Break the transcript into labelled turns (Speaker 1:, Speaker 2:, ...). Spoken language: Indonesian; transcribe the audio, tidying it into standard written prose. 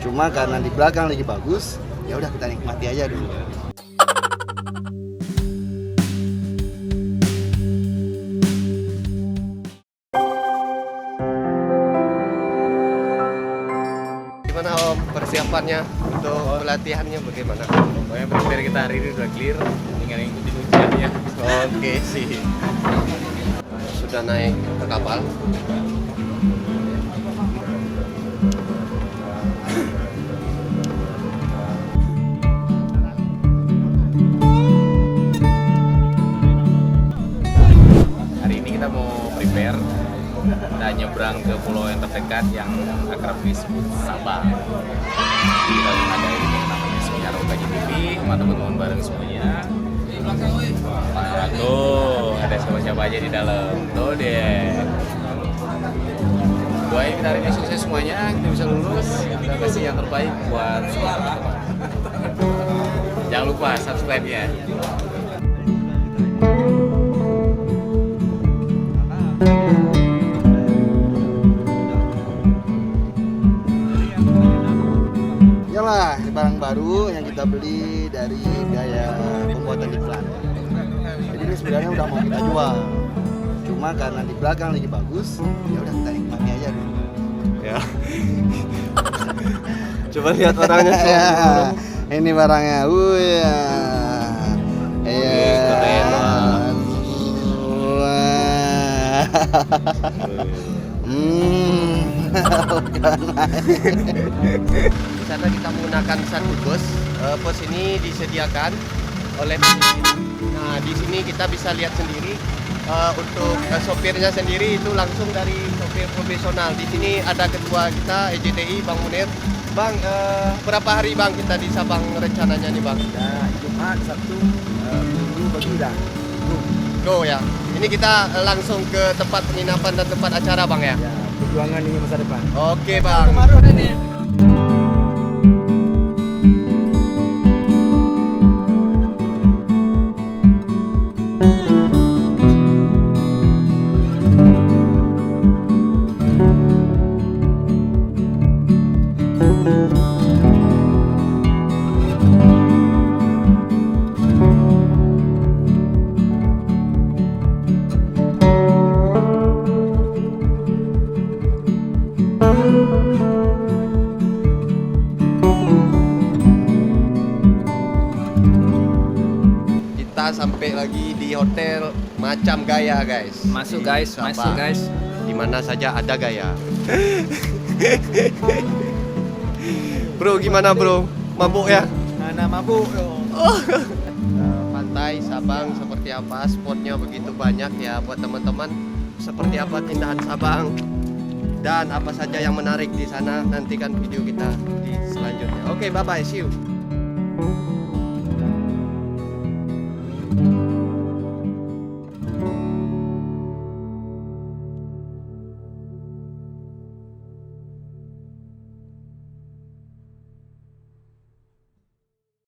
Speaker 1: Cuma karena di belakang lagi bagus, ya udah kita nikmati aja dulu.
Speaker 2: Gimana Om persiapannya untuk pelatihannya bagaimana?
Speaker 3: Pokoknya prepare kita hari ini udah clear, tinggal ikutin ujiannya.
Speaker 2: Oke sih. Sudah naik ke kapal.
Speaker 3: Hari ini kita mau prepare, kita nyebrang ke pulau yang terdekat yang akrab disebut Sabang. Kita ada ini yang namanya Semenyaro KJTV sama teman-teman bareng semuanya. Tuh, ada siapa-siapa aja di dalam. Tuh deh. Doain kita hari ini sukses semuanya, kita bisa lulus, kita kasih yang terbaik buat semua teman-teman. Jangan lupa subscribe-nya.
Speaker 1: Yalah, ini barang baru yang kita beli dari Gaya Pembuatan Iklan. Jadi ini sebenarnya udah mau kita jual. Cuma karena di belakang lagi bagus, ya udah kita nikmati aja dulu.
Speaker 2: Ya. Coba lihat orangnya.
Speaker 1: Ya, ini barangnya. Ya. Iya.
Speaker 2: Keren banget.
Speaker 1: Wah.
Speaker 2: Di sana kita menggunakan satu bus. Bus ini disediakan oleh. Nah, di sini kita bisa lihat sendiri untuk sopirnya sendiri itu langsung dari sopir profesional. Di sini ada ketua kita EJTI Bang Munir. Bang, berapa hari Bang kita di Sabang rencananya nih Bang?
Speaker 1: Ya, Jumat, Sabtu, Minggu bagi udah.
Speaker 2: Go ya. Ini kita langsung ke tempat penginapan dan tempat acara Bang ya.
Speaker 1: Ya, perjuangan ini masa depan.
Speaker 2: Oke Bang. Kita sampai lagi di hotel Macam Gaya guys.
Speaker 3: Masuk
Speaker 2: Di
Speaker 3: guys,
Speaker 2: Sabang.
Speaker 3: masuk guys.
Speaker 2: Di mana saja ada gaya. Bro, gimana bro? Mabuk ya?
Speaker 1: Mana mabuk dong.
Speaker 2: Pantai Sabang seperti apa? Spotnya begitu banyak ya buat teman-teman. Seperti apa keindahan Sabang dan apa saja yang menarik di sana. Nantikan video kita di selanjutnya. Oke, bye bye, see you.